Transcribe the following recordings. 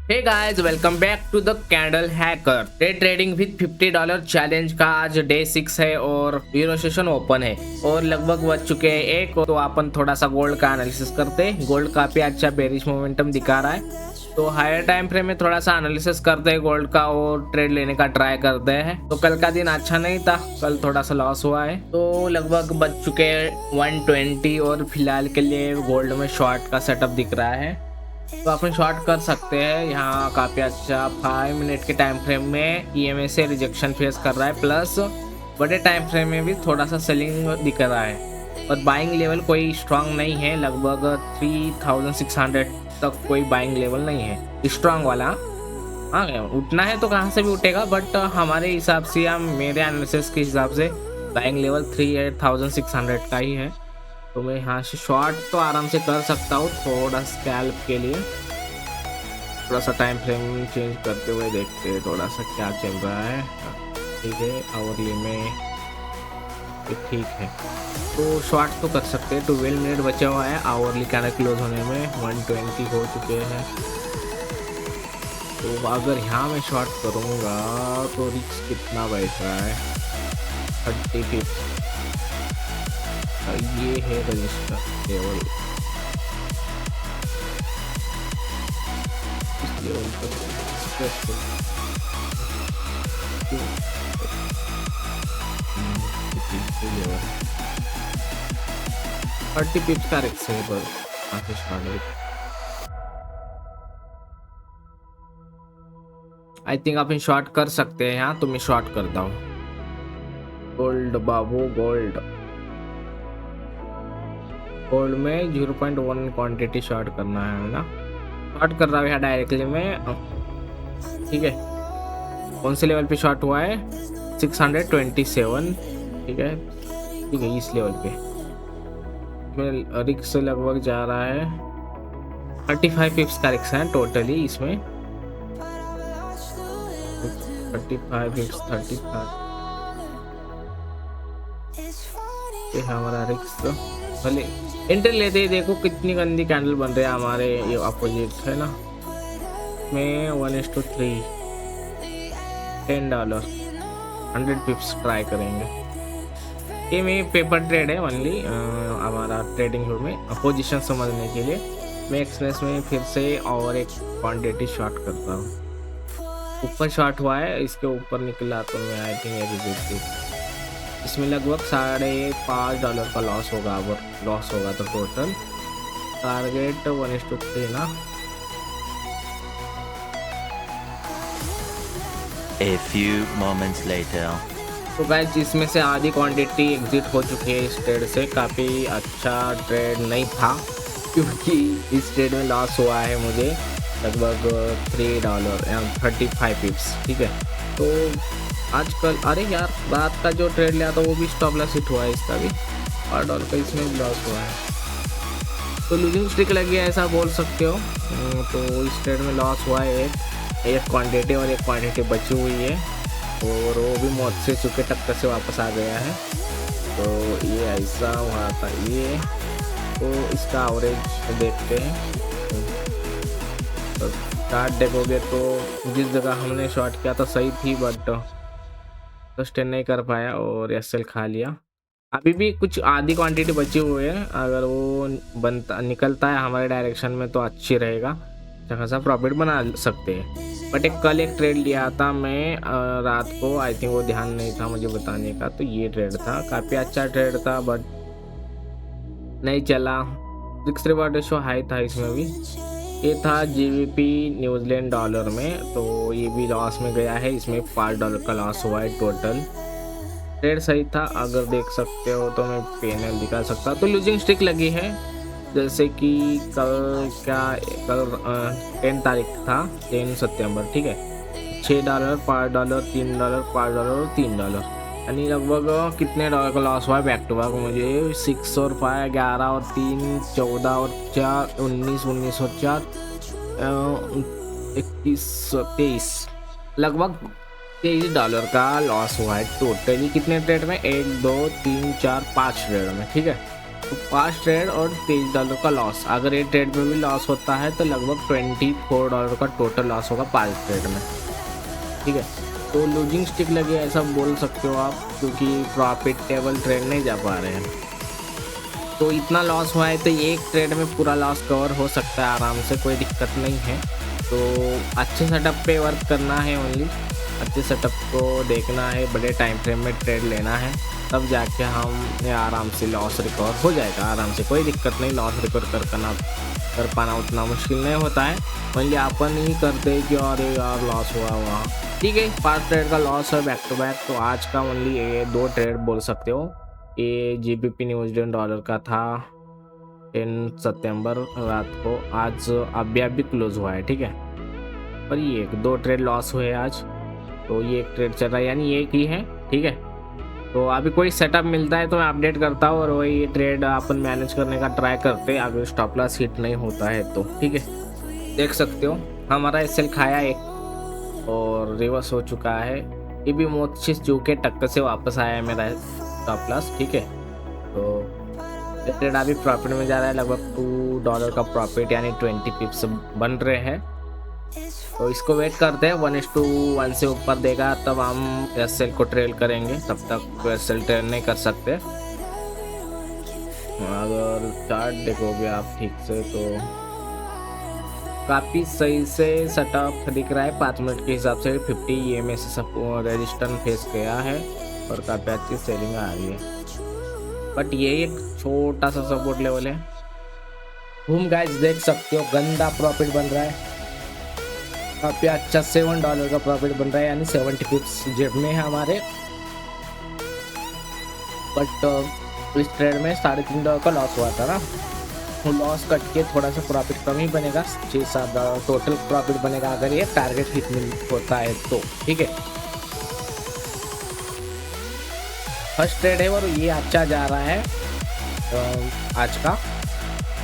Hey guys, welcome back to the candle hacker. Day trading with $50 challenge का आज day 6 है और hero session open है और लगभग बज चुके हैं एक। तो अपन थोड़ा सा गोल्ड का एनालिसिस करते हैं। गोल्ड काफी अच्छा बेरिश मोमेंटम दिखा रहा है, तो हायर टाइम फ्रेम में थोड़ा सा एनालिसिस करते हैं गोल्ड का और ट्रेड लेने का ट्राई करते हैं। तो कल का दिन अच्छा नहीं था, कल थोड़ा सा लॉस हुआ है। तो लगभग बज चुके हैं 120 और फिलहाल के लिए गोल्ड में शॉर्ट का सेटअप दिख रहा है, तो अपन शॉर्ट कर सकते हैं। यहाँ काफ़ी अच्छा 5 मिनट के टाइम फ्रेम में EMA से रिजेक्शन फेस कर रहा है, प्लस बड़े टाइम फ्रेम में भी थोड़ा सा सेलिंग दिख रहा है और बाइंग लेवल कोई स्ट्रांग नहीं है। लगभग 3600 तक कोई बाइंग लेवल नहीं है स्ट्रांग वाला। हाँ, उठना है तो कहाँ से भी उठेगा, बट हमारे हिसाब से या मेरे एनालिसिस के हिसाब से बाइंग लेवल 3600 का ही है। तो मैं यहाँ से शॉर्ट तो आराम से कर सकता हूँ। थोड़ा स्कैल्प के लिए थोड़ा सा टाइम फ्रेम चेंज करते हुए देखते हैं थोड़ा सा क्या चल रहा है। ठीक है, आवरली में ये ठीक है, तो शॉर्ट तो कर सकते हैं। 12 मिनट बचा हुआ है आवरली कैंडल क्लोज होने में, 120 हो चुके हैं। तो अगर यहाँ मैं शॉर्ट करूँगा तो रिस्क कितना बैठ रहा है, 35। ये है रजिस्टर लेवल, इस लेवल पर स्ट्रेसफुल 30 पिप्स का रिस्क है पर काफी struggle. I think upon short कर सकते हैं यहाँ, तो मैं शॉर्ट करता हूँ। गोल्ड बाबू, गोल्ड में 0.1 क्वांटिटी शॉर्ट करना है ना। शॉर्ट कर रहा है डायरेक्टली में। ठीक है, कौन से लेवल पे शॉर्ट हुआ है, 627। ठीक है, ठीक है, इस लेवल पे मैं रिक्स लगभग जा रहा है 35 पिप्स का रिक्स है टोटली इसमें। 35 पिप्स, 35 ये हमारा रिक्स। तो भले एंट्री लेते ही देखो कितनी गंदी कैंडल बन रही है हमारे ये अपोजिट है ना। में 1:3 $10 100 पिप्स ट्राई करेंगे। ये में पेपर ट्रेड है ओनली, हमारा ट्रेडिंग फ्लोर में अपोजिशन समझने के लिए मैं एक्सप्रेस में फिर से और एक क्वांटिटी शॉर्ट करता हूँ। ऊपर शॉर्ट हुआ है, इसके ऊपर निकला तो मैं आई थिंक रिजेक्ट। इसमें लगभग $5.5 का लॉस होगा। अगर लॉस होगा तो टोटल टारगेट 1:3 ना। A few moments later. तो गाइस, इसमें से आधी क्वांटिटी एग्जिट हो चुकी है इस ट्रेड से। काफ़ी अच्छा ट्रेड नहीं था क्योंकि इस ट्रेड में लॉस हुआ है मुझे लगभग $3 या 35 पिप्स। ठीक है, तो आजकल अरे यार रात का जो ट्रेड लिया था वो भी स्टॉप लॉस हिट हुआ है, इसका भी $5 का इसमें भी लॉस हुआ है। तो लूजिंग स्ट्रिक लगी है ऐसा बोल सकते हो। तो इस ट्रेड में लॉस हुआ है एक क्वांटिटी और एक क्वांटिटी बची हुई है और वो भी मौत से चुके टक्कर से वापस आ गया है। तो ये ऐसा हुआ था ये। तो इसका एवरेज देखते हैं। तो चार्ट देखोगे तो जिस जगह हमने शॉर्ट किया था सही थी, बट सस्टेन नहीं कर पाया और एसएल खा लिया। अभी भी कुछ आधी क्वांटिटी बची हुई है, अगर वो बनता निकलता है हमारे डायरेक्शन में तो अच्छी रहेगा, अच्छा खासा प्रॉफिट बना सकते हैं। बट कल एक ट्रेड लिया था मैं रात को, आई थिंक वो ध्यान नहीं था मुझे बताने का। तो ये ट्रेड था, काफ़ी अच्छा ट्रेड था बट नहीं चला। रिस्क रिवॉर्ड रेशो हाई था इसमें भी। ये था GBP न्यूजीलैंड डॉलर में, तो ये भी लॉस में गया है। इसमें $5 का लॉस हुआ है टोटल। ट्रेड सही था, अगर देख सकते हो तो मैं पैनल दिखा सकता। तो लूजिंग स्ट्रिक लगी है, जैसे कि कल 10 तारीख था, 10 सितंबर। ठीक है, $6, $5, $3, $5 और $3, यानी लगभग कितने डॉलर का लॉस हुआ है बैक टू बैक मुझे। 6 और 5, 11 और 3, 14 और 4, 19, 19 और 4, 21, 23, लगभग $23 का लॉस हुआ है टोटली। कितने ट्रेड में, 1, 2, 3, 4, 5 ट्रेड में। ठीक है, तो 5 ट्रेड और $23 का लॉस। अगर ये ट्रेड में भी लॉस होता है तो लगभग $24 का टोटल लॉस होगा 5 ट्रेड में, ठीक है। तो लूजिंग स्टिक लगी ऐसा बोल सकते हो आप, क्योंकि प्रॉफिटेबल ट्रेड नहीं जा पा रहे हैं। तो इतना लॉस हुआ है तो एक ट्रेड में पूरा लॉस कवर हो सकता है आराम से, कोई दिक्कत नहीं है। तो अच्छे सेटअप पे वर्क करना है, ओनली अच्छे सेटअप को देखना है, बड़े टाइम फ्रेम में ट्रेड लेना है, तब जाके हम आराम से लॉस रिकवर हो जाएगा आराम से, कोई दिक्कत नहीं। लॉस रिकवर कर पाना उतना मुश्किल नहीं होता है, ओनली अपन ही करते हैं कि अरे यार लॉस हुआ वहाँ, ठीक है। 5 ट्रेड का लॉस है बैक टू बैक। तो आज का ओनली ये 2 ट्रेड बोल सकते हो। ये GBP न्यूजीलैंड डॉलर का था 10 सितंबर रात को, आज अभी क्लोज हुआ है, ठीक है। पर ये 2 ट्रेड लॉस हुए आज, तो ये एक ट्रेड चल रहा है, यानी एक ही है, ठीक है। तो अभी कोई सेटअप मिलता है तो मैं अपडेट करता हूँ और वही ट्रेड अपन मैनेज करने का ट्राई करते हैं, अगर स्टॉप लॉस हिट नहीं होता है तो, ठीक है। देख सकते हो हमारा SL खाया एक और रिवर्स हो चुका है। ये भी मोचिस जू के टक्कर से वापस आया है मेरा स्टॉप लॉस, ठीक है। तो ट्रेड अभी प्रॉफिट में जा रहा है, लगभग $2 का प्रॉफिट, यानी 20 पिप्स बन रहे हैं। तो इसको वेट करते हैं, 1:1 से ऊपर देगा तब हम SL को ट्रेल करेंगे, तब तक SL ट्रेल नहीं कर सकते। अगर चार्ट देखोगे आप ठीक से तो काफ़ी सही से सेटअप दिख रहा है। 5 मिनट के हिसाब से 50 EMA से सब रेजिस्टेंस फेस किया है और काफ़ी अच्छी सेलिंग आ रही है, बट ये एक छोटा सा सपोर्ट लेवल है। बूम गाइस, देख सकते हो गंदा प्रॉफिट बन रहा है, काफ़ी अच्छा $7 का प्रॉफिट बन रहा है, यानी 70 पिप्स जेब में है हमारे। बट इस ट्रेड में $3.5 का लॉस हुआ था ना, तो लॉस कट के थोड़ा सा प्रॉफिट कम ही बनेगा, $6-7 टोटल प्रॉफिट बनेगा अगर ये टारगेट हिट मिल होता है तो, ठीक है। फर्स्ट ट्रेड है और ये अच्छा जा रहा है, आज का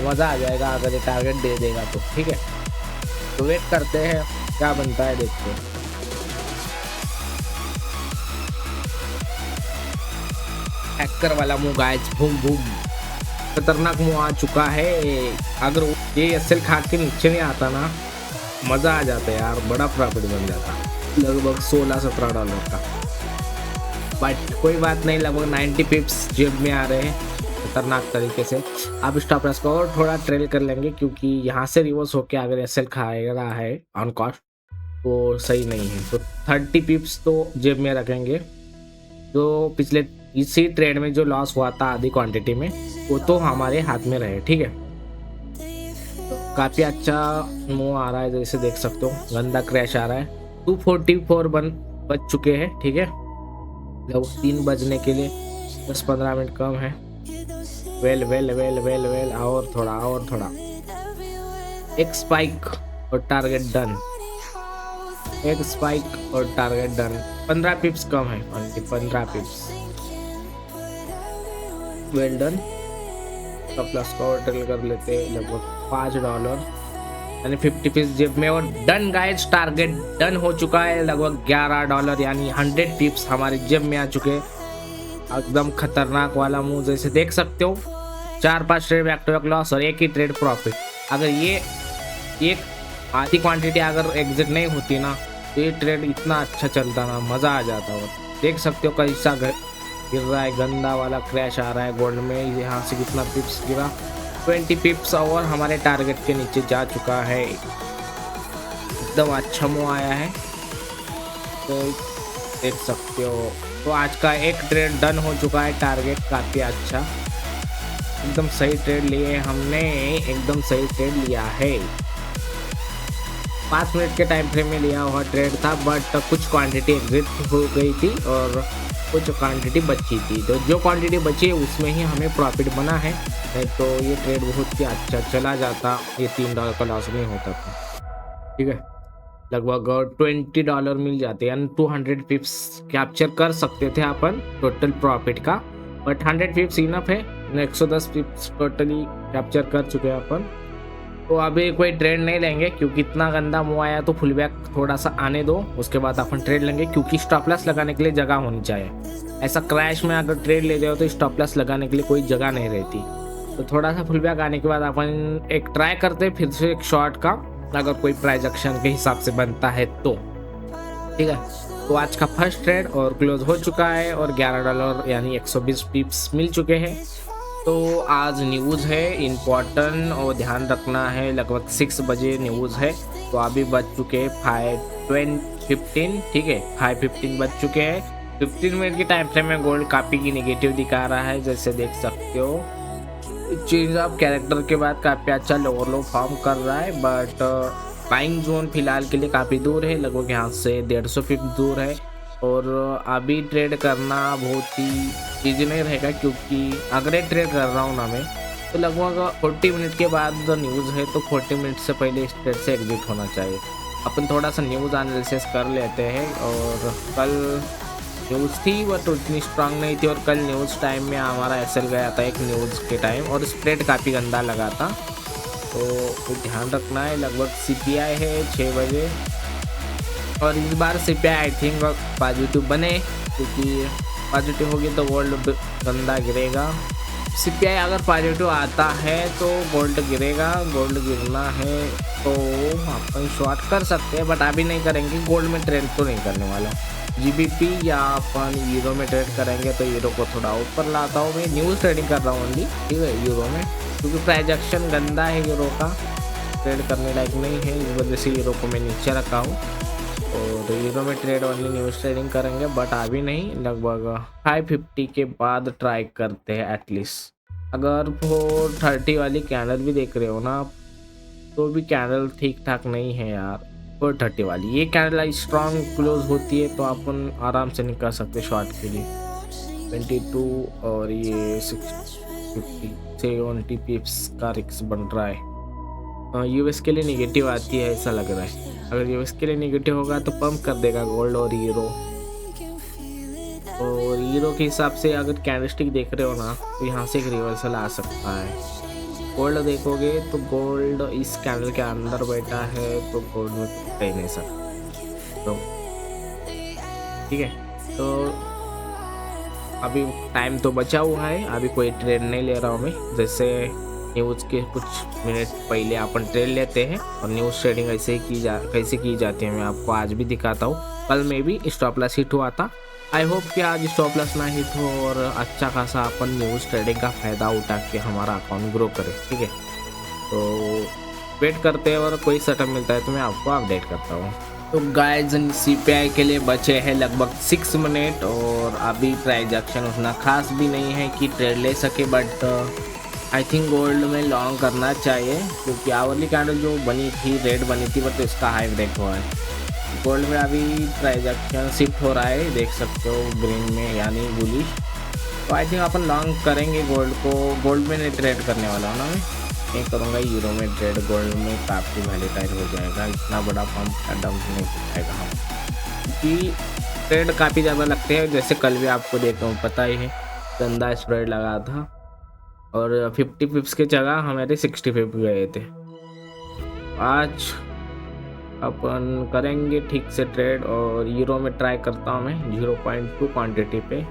मज़ा आ जाएगा अगर ये टारगेट दे देगा तो, ठीक है। तो वेट करते हैं क्या बनता है, देखते हैं। हैकर वाला मुंह गाइस, बूम बूम, खतरनाक मुंह आ चुका है। अगर ये SL खा के नीचे नहीं आता ना, मज़ा आ जाता है यार, बड़ा प्रॉफिट बन जाता, लगभग $16-17 का। बट कोई बात नहीं, लगभग 90 पिप्स जेब में आ रहे हैं खतरनाक तरीके से। आप स्टॉप लॉस को और थोड़ा ट्रेल कर लेंगे, क्योंकि यहाँ से रिवर्स होके अगर SL खाएगा है ऑन कॉस्ट तो सही नहीं है। तो 30 पिप्स तो जेब में रखेंगे। जो पिछले इसी ट्रेड में जो लॉस हुआ था आधी क्वांटिटी में, वो तो हमारे हाथ में रहे, ठीक है। तो काफ़ी अच्छा मूव आ रहा है, जैसे देख सकते हो गंदा क्रैश आ रहा है। 244 बज चुके हैं, ठीक है। लगभग 3 बजने के लिए 10-15 मिनट कम है। Well well well well well, और थोड़ा एक स्पाइक और टारगेट डन, एक स्पाइक और टारगेट डन। 15 पिप्स कम है, 15 पिप्स, वेल डन। प्लस को ट्रेल कर लेते हैं, लगभग $5 यानी 50 पिप्स जेब में, और डन गाइस, टारगेट डन हो चुका है। लगभग $11 यानी 100 पिप्स हमारे जेब में आ चुके हैं। एकदम खतरनाक वाला मूव, जैसे देख सकते हो 4-5 trade back to back loss और एक ही ट्रेड प्रॉफिट। अगर ये एक आधी क्वांटिटी अगर एग्जिट नहीं होती ना, तो ये ट्रेड इतना अच्छा चलता ना, मज़ा आ जाता। और देख सकते हो कैसा गिर रहा है, गंदा वाला क्रैश आ रहा है गोल्ड में। यहाँ से कितना पिप्स गिरा, 20 पिप्स, और हमारे टारगेट के नीचे जा चुका है। एकदम अच्छा मूव आया है, तो देख सकते हो। तो आज का एक ट्रेड डन हो चुका है, टारगेट काफ़ी अच्छा, एकदम सही ट्रेड लिए हमने, एकदम सही ट्रेड लिया है। 5 मिनट के टाइम फ्रेम में लिया हुआ ट्रेड था, बट कुछ क्वांटिटी एग्जिट हो गई थी और कुछ क्वांटिटी बची थी। तो जो क्वांटिटी बची है उसमें ही हमें प्रॉफिट बना है, नहीं तो ये ट्रेड बहुत ही अच्छा चला जाता, ये $3 का लॉस नहीं होता था, ठीक है। लगभग $20 मिल जाते, यानी 200 पिप्स कैप्चर कर सकते थे अपन टोटल प्रॉफिट का, बट 100 पिप्स इनफ है। 110 पिप्स टोटली कैप्चर कर चुके हैं अपन। तो अभी कोई ट्रेड नहीं लेंगे, क्योंकि इतना गंदा मूव आया, तो फुल बैक थोड़ा सा आने दो, उसके बाद अपन ट्रेड लेंगे, क्योंकि स्टॉप लॉस लगाने के लिए जगह होनी चाहिए। ऐसा क्रैश में अगर ट्रेड ले रहे हो तो स्टॉप लॉस लगाने के लिए कोई जगह नहीं रहती, तो थोड़ा सा फुल बैक आने के बाद अपन एक ट्राई करते हैं फिर से एक शॉर्ट का, अगर कोई प्राइस एक्शन के हिसाब से बनता है तो। ठीक है, तो आज का फर्स्ट ट्रेड और क्लोज हो चुका है और $11 यानी 120 पिप्स मिल चुके हैं। तो आज न्यूज़ है इम्पोर्टेंट और ध्यान रखना है, लगभग 6 बजे न्यूज़ है। तो अभी बज चुके 5:15, ठीक है 5:15 बज चुके हैं। 15 मिनट की टाइम फ्रेम में गोल्ड काफ़ी की नेगेटिव दिखा रहा है, जैसे देख सकते हो। चेंज ऑफ कैरेक्टर के बाद काफ़ी अच्छा लोअर लो फॉर्म कर रहा है, बट बाइंग जोन फिलहाल के लिए काफ़ी दूर है, लगभग यहाँ से 150 फीट दूर है। और अभी ट्रेड करना बहुत ही ईजी नहीं रहेगा, क्योंकि अगर एक ट्रेड कर रहा हूँ ना मैं, तो लगभग 40 मिनट के बाद न्यूज़ है, तो 40 मिनट से पहले इस ट्रेड से एग्जिट होना चाहिए। अपन थोड़ा सा न्यूज़ एनालिसिस कर लेते हैं। और कल न्यूज़ थी बट उतनी स्ट्रांग नहीं थी, और कल न्यूज़ टाइम में हमारा एसएल गया था एक न्यूज़ के टाइम, और स्प्रेड काफ़ी गंदा लगा था। तो ध्यान रखना है। लगभग सीपीआई है 6 बजे, और इस बार सीपीआई आई थिंक पॉजिटिव बने, क्योंकि पॉजिटिव होगी तो गोल्ड गंदा गिरेगा। सीपीआई अगर पॉजिटिव आता है तो गोल्ड गिरेगा, गोल्ड गिरना है तो अपन शॉर्ट कर सकते हैं, बट अभी नहीं करेंगे। गोल्ड में ट्रेड तो नहीं करने वाला। जीबीपी या अपन यूरो में ट्रेड करेंगे, तो यूरो को थोड़ा ऊपर लाता हूँ। मैं न्यूज़ ट्रेडिंग कर रहा हूँ ओनली, ठीक है यूरो में, क्योंकि प्राइस एक्शन गंदा है यूरो का, ट्रेड करने लायक नहीं है, इस वजह से यूरो को मैं नीचे रखा हूँ। और यूरो में ट्रेड ओनली न्यूज़ ट्रेडिंग करेंगे, बट अभी नहीं। लगभग 550 के बाद ट्राई करते हैं एटलीस्ट। अगर 430 वाली कैंडल भी देख रहे हो ना, तो भी कैंडल ठीक ठाक नहीं है यार। 430 वाली ये कैंडल स्ट्रॉन्ग क्लोज होती है तो अपन आराम से निकाल सकते शॉर्ट के लिए। 22 और ये 650 से 20 पिप्स का रिस्क बन रहा है। यूएस के लिए नेगेटिव आती है ऐसा लग रहा है। अगर यूएस के लिए नेगेटिव होगा तो पंप कर देगा गोल्ड और यूरो। और यूरो के हिसाब से अगर कैंडलस्टिक देख रहे हो ना, तो यहाँ से एक रिवर्सल आ सकता है। गोल्ड देखोगे तो गोल्ड इस कैंडल के अंदर बैठा है, तो गोल्ड में कहीं नहीं सकता। तो ठीक है, तो अभी टाइम तो बचा हुआ है, अभी कोई ट्रेड नहीं ले रहा हूँ मैं। जैसे न्यूज़ के कुछ मिनट पहले अपन ट्रेड लेते हैं, और न्यूज़ ट्रेडिंग ऐसे ही कैसे की जाती है मैं आपको आज भी दिखाता हूँ। कल में भी स्टॉप लॉस हिट हुआ था। आई होप कि आज स्टॉप लॉस ना हिट हो और अच्छा खासा अपन न्यूज़ ट्रेडिंग का फ़ायदा उठा के हमारा अकाउंट ग्रो करे। ठीक है, तो वेट करते हैं, और कोई सेटअप मिलता है तो मैं आपको अपडेट करता हूँ। तो गाइस सीपीआई के लिए बचे हैं लगभग 6 मिनट, और अभी प्राइस एक्शन उतना खास भी नहीं है कि ट्रेड ले सके, बट आई थिंक गोल्ड में लॉन्ग करना चाहिए, क्योंकि आवरली कैंडल जो बनी थी रेड बनी थी, बट इसका हाई ब्रेक हुआ है। गोल्ड में अभी प्राइस एक्शन शिफ्ट हो रहा है, देख सकते हो ग्रीन में यानी बुलिश। तो आई थिंक अपन लॉन्ग करेंगे गोल्ड को। गोल्ड में नहीं ट्रेड करने वाला हूँ ना मैं करूँगा यूरो में ट्रेड। गोल्ड में काफ़ी वैलेटाइल हो जाएगा, इतना बड़ा पंप का डंप नहीं उठाएगा हम, क्योंकि ट्रेड काफ़ी ज़्यादा लगते हैं। जैसे कल भी आपको देखा हूँ, पता ही है गंदा स्प्रेड लगा था, और 50 पिप्स की जगह हमारे 60 पिप गए थे। आज अपन करेंगे ठीक से ट्रेड, और यूरो में ट्राई करता हूँ मैं 0.2 क्वांटिटी पे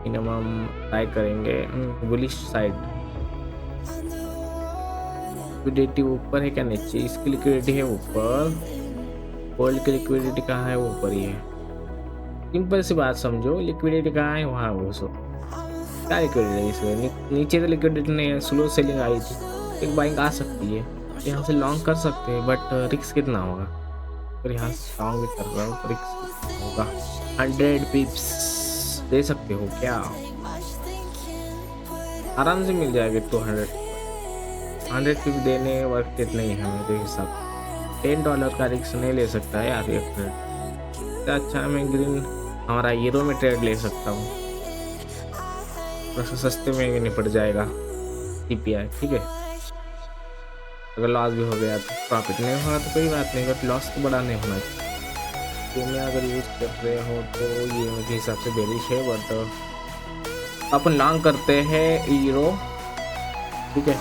मिनिमम ट्राई करेंगे। बुलिश साइड लिक्विडिटी ऊपर है क्या नीचे? इसकी लिक्विडिटी है ऊपर, गोल्ड की लिक्विडिटी कहाँ है? ऊपर ही है। सिंपल सी बात समझो, लिक्विडिटी कहाँ है वहाँ वो सब क्या लिक्विडिटी है इसमें? नीचे तो लिक्विडिटी नहीं है, स्लो सेलिंग आई थी, एक बाइंग आ सकती है, यहाँ से लॉन्ग कर सकते हैं, बट रिस्क कितना होगा? फिर यहाँ से लॉन्ग भी कर रहा हूँ तो रिस्क होगा। 100 पिप्स दे सकते हो क्या? आराम से मिल जाएगा। 100 पिप्स देने वर्थ इट नहीं है मेरे हिसाब। $10 का रिस्क नहीं ले सकता है यार ये ट्रेड। अच्छा मैं ग्रीन हमारा यूरो में ट्रेड ले सकता हूँ, वैसे सस्ते में निपट जाएगा सीपीआई। ठीक है, अगर लॉस भी हो गया तो प्रॉफिट नहीं होगा तो कोई बात नहीं, बट लॉस तो बड़ा नहीं होना चाहिए। तो मैं अगर यूज़ कर रहे हो तो ये मेरे हिसाब से बेरिश है, बट अपन लॉन्ग करते हैं यूरो। ठीक है,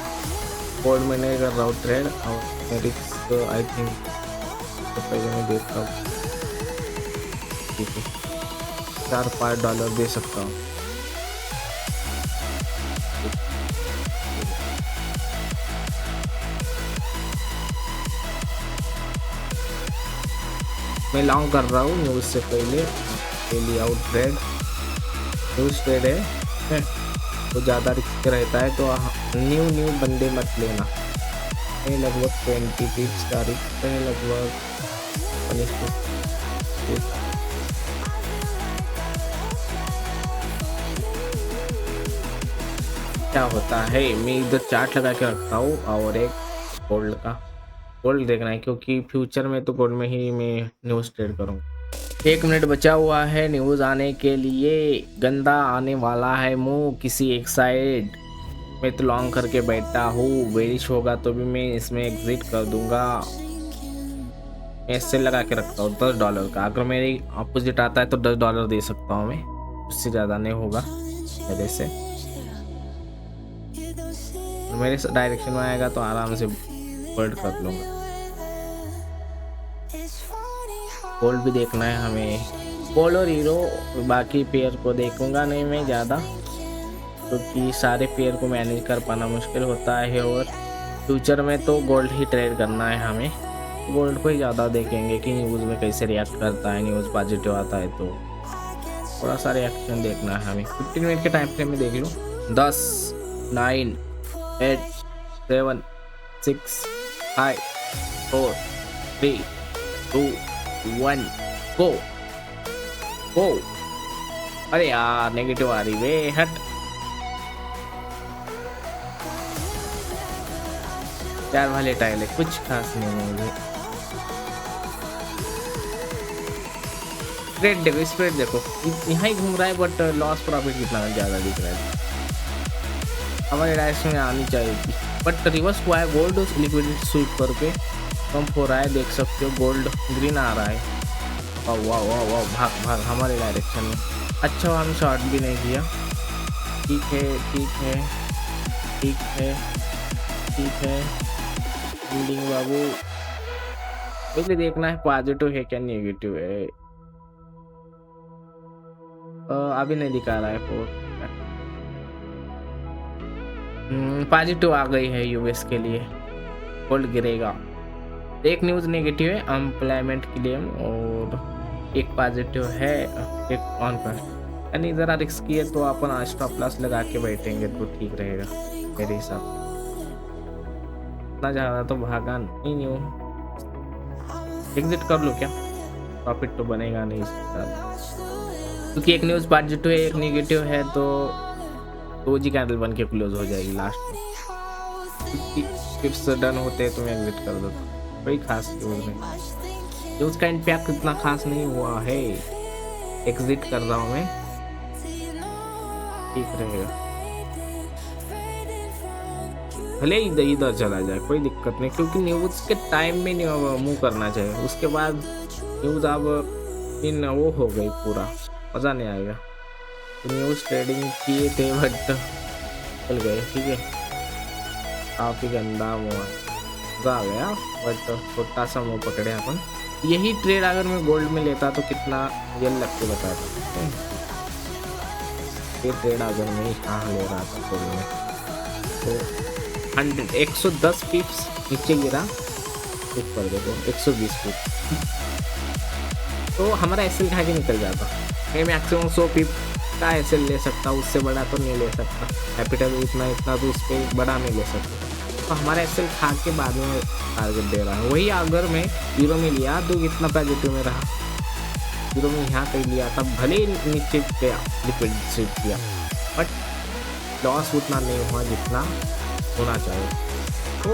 गोल्ड में नहीं कर रहा हूँ ट्रेड, और रिस्क आई थिंक तो पहले मैं देखता हूँ। ठीक है, $4-5 दे सकता हूँ। मैं लॉन्ग कर रहा हूँ न्यूज़ से पहले। Daily out trade, news trade है तो ज़्यादा रिस्क रहता है, तो न्यू बंदे मत लेना। ये लगभग 20 पिप्स का रिस्क है, लगभग 20। क्या होता है, मैं इधर चार्ट लगा के रखता हूँ और एक गोल्ड देखना है, क्योंकि फ्यूचर में तो गोल्ड में ही मैं न्यूज़ ट्रेड करूँगा। 1 मिनट बचा हुआ है न्यूज़ आने के लिए। गंदा आने वाला है मुंह किसी एक साइड। मैं तो लॉन्ग करके बैठा हूँ, बेरिश होगा तो भी मैं इसमें एग्जिट कर दूंगा। मैं सेल लगा के रखता हूँ $10 का। अगर मेरी अपोजिट आता है तो $10 दे सकता हूँ मैं, उससे ज़्यादा नहीं होगा मेरे से। मेरे डायरेक्शन में आएगा तो आराम से होल्ड कर लूँगा। गोल्ड भी देखना है हमें, गोल्ड और हीरो। बाकी पेयर को देखूंगा नहीं मैं ज़्यादा, क्योंकि सारे पेयर को मैनेज कर पाना मुश्किल होता है, और फ्यूचर में तो गोल्ड ही ट्रेड करना है हमें। गोल्ड को ही ज़्यादा देखेंगे कि न्यूज़ में कैसे रिएक्ट करता है, न्यूज़ पॉजिटिव आता है तो थोड़ा सा रिएक्शन देखना है हमें। 15 मिनट के टाइम फ्रेम में देख लूँ। 10, 9, 8, 7, 6, 5, 4, 3, 2, 1 गो। अरे यार नेगेटिव आ रही वे, हट। चार वाले टाइल है, कुछ खास नहीं है मुझे। स्प्रेड देखो, स्प्रेड देखो, यहाँ ही घूम रहा है, बट लॉस प्रॉफिट कितना ज़्यादा दिख रहा है। हमारे डायरेक्शन में आनी चाहिए थी, बट रिवर्स हुआ है। गोल्ड लिक्विडिटी स्वीप करके पंप हो रहा है, देख सकते हो गोल्ड ग्रीन आ रहा है। वाह वाह वाह वाह, भाग हमारे डायरेक्शन में। अच्छा हम शॉट भी नहीं किया। ठीक है बिल्डिंग बाबू, पहले देखना है पॉजिटिव है क्या नेगेटिव है। अभी नहीं दिखा रहा है पॉजिटिव आ गई है यूएस के लिए, गोल्ड गिरेगा। एक न्यूज़ नेगेटिव है एम्प्लॉयमेंट क्लेम, और एक पॉजिटिव है, एक ऑन पर। यानी ज़रा रिस्की है तो अपन स्टॉप लॉस लगा के बैठेंगे तो ठीक रहेगा मेरे हिसाब से। इतना ज़्यादा तो भागा नहीं, न्यू एग्जिट कर लो क्या, प्रॉफिट तो बनेगा नहीं इसके साथ, क्योंकि एक न्यूज़ पॉजिटिव है एक नेगेटिव है, तो दोजी कैंडल बन के क्लोज हो जाएगी लास्ट में। टिप्स डन होते हैं तो मैं एग्जिट कर दो, कोई खास न्यूज़ नहीं। न्यूज़ का इम्पैक्ट इतना खास नहीं हुआ है, एग्जिट कर रहा हूँ मैं, ठीक रहेगा। भले इधर चला जाए कोई दिक्कत नहीं, क्योंकि न्यूज़ के टाइम में नहीं मूव करना चाहिए। उसके बाद न्यूज़ अब इन वो हो गई, पूरा मज़ा नहीं आएगा। तो न्यूज़ ट्रेडिंग किए थे बट चल गए, ठीक है। काफ़ी गंदा मज़ा आ गया, बट छोटा सा मुँह पकड़े अपन। यही ट्रेड अगर मैं गोल्ड में लेता तो कितना रियल लग के बताता। ये ट्रेड अगर मैं यहाँ ले रहा था गोल्ड में तो 110 पिप्स नीचे गिरा, ऊपर देखो 120 पिप्स, तो हमारा एसएल खा के निकल जाता। मैं मैक्सिमम 100 पिप का एसएल ले सकता, उससे बड़ा तो नहीं ले सकता। कैपिटल इतना तो उस पर बड़ा नहीं ले सकता, तो हमारा एसएल खा के बाद में टारगेट दे रहा है। वही अगर मैं यूरो में लिया तो कितना पॉजिटिव में रहा, यूरो में यहाँ कहीं लिया था, भले ही नीचे गया लिक्विड स्वीप किया, बट लॉस उतना नहीं हुआ जितना होना चाहिए। तो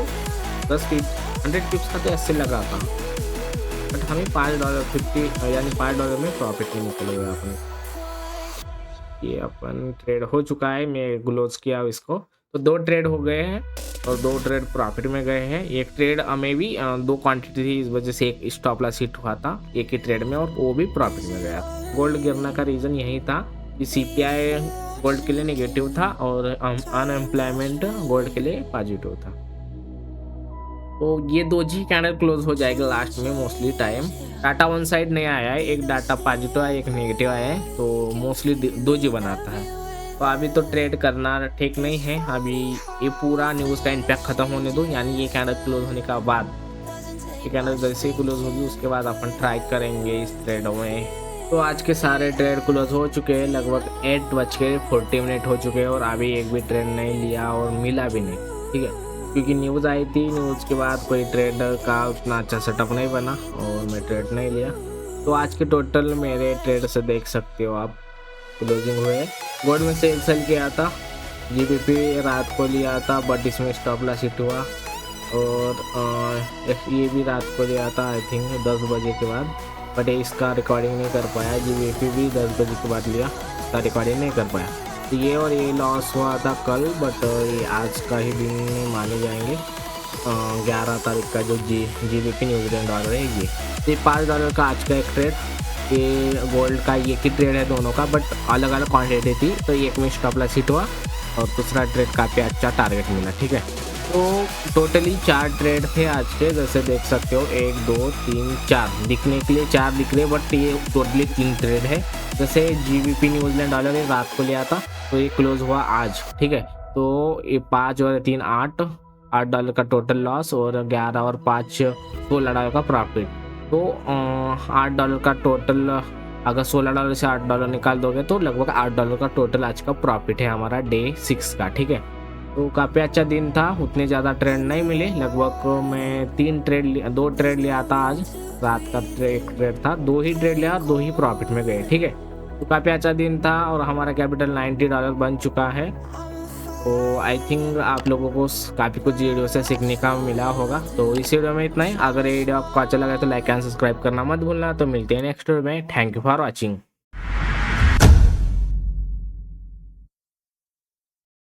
10 पिप 100 पिप्स का तो एसएल लगा था, बट हमें $5.50 यानी $5 में प्रॉफिट में निकल गया अपने। ये अपन ट्रेड हो चुका है, मैं क्लोज किया इसको, तो 2 ट्रेड हो गए हैं और 2 ट्रेड प्रॉफिट में गए हैं। एक ट्रेड में भी 2 क्वांटिटी थी, इस वजह से एक स्टॉप लॉस हिट हुआ था एक ही ट्रेड में, और वो भी प्रॉफिट में गया। गोल्ड गिरने का रीज़न यही था कि सीपीआई गोल्ड के लिए नेगेटिव था और अनएम्प्लॉयमेंट गोल्ड के लिए पॉजिटिव था। तो ये 2 जी कैंडल क्लोज हो जाएगा लास्ट में mostly time. Data one side नहीं आया है, एक डाटा पॉजिटिव है एक नेगेटिव आया है, तो मोस्टली 2 जी बनाता है। तो अभी तो ट्रेड करना ठीक नहीं है, अभी ये पूरा न्यूज़ का इम्पैक्ट ख़त्म होने दो, यानी ये कैंडल क्लोज होने का बाद ठीक है ना। जैसे ही क्लोज होगी उसके बाद अपन ट्राई करेंगे इस ट्रेड में। तो आज के सारे ट्रेड क्लोज हो चुके हैं, लगभग 8:40 हो चुके हैं और अभी एक भी ट्रेड नहीं लिया और मिला भी नहीं, ठीक है। क्योंकि न्यूज़ आई थी, न्यूज़ के बाद कोई ट्रेड का उतना अच्छा सेटअप नहीं बना और मैं ट्रेड नहीं लिया। तो आज के टोटल मेरे ट्रेड से देख सकते हो आप क्लोजिंग हुए। गोल्ड में सेल किया था, GBP रात को लिया था बट इसमें स्टॉप लॉस हिट हुआ। और ये भी रात को लिया था आई थिंक 10 बजे के बाद, बट इसका रिकॉर्डिंग नहीं कर पाया। GBP भी 10 बजे के बाद लिया, इसका रिकॉर्डिंग नहीं कर पाया। तो ये और ये लॉस हुआ था कल, बट ये आज का ही दिन माने जाएंगे। 11 तारीख का जो GBP न्यूजीलैंड डॉलर है ये $5 का आज का एक ट्रेड। ये गोल्ड का एक ही ट्रेड है दोनों का, बट अलग अलग क्वान्टिटी थी। तो एक में स्टॉप लॉस हिट हुआ और दूसरा ट्रेड काफ़ी अच्छा टारगेट मिला, ठीक है। तो टोटली 4 ट्रेड थे आज के, जैसे देख सकते हो 1 2 3 4 दिखने के लिए 4 दिख रहे, बट ये टोटली 3 ट्रेड है। जैसे GBP न्यूजीलैंड डॉलर ये रात को लिया था तो ये क्लोज हुआ आज, ठीक है। तो ये 5 और 3 $8 का टोटल लॉस और 11 और 5 $16 का प्रॉफिट। तो $8 का टोटल, अगर $16 से $8 निकाल दोगे तो लगभग $8 का टोटल आज का प्रॉफिट है हमारा डे 6 का, ठीक है। तो काफ़ी अच्छा दिन था, उतने ज़्यादा ट्रेड नहीं मिले। लगभग मैं 2 ट्रेड लिया था आज, रात का एक ट्रेड था, 2 ही ट्रेड लिया, 2 ही प्रॉफिट में गए, ठीक है। तो काफ़ी अच्छा दिन था और हमारा कैपिटल $90 बन चुका है। तो आई थिंक आप लोगों को काफ़ी कुछ वीडियो से सीखने का मिला होगा। तो इस वीडियो में इतना ही। अगर ये वीडियो आपको अच्छा लगा तो लाइक एंड सब्सक्राइब करना मत भूलना। तो मिलते हैं नेक्स्ट वीडियो में। Thank you for watching.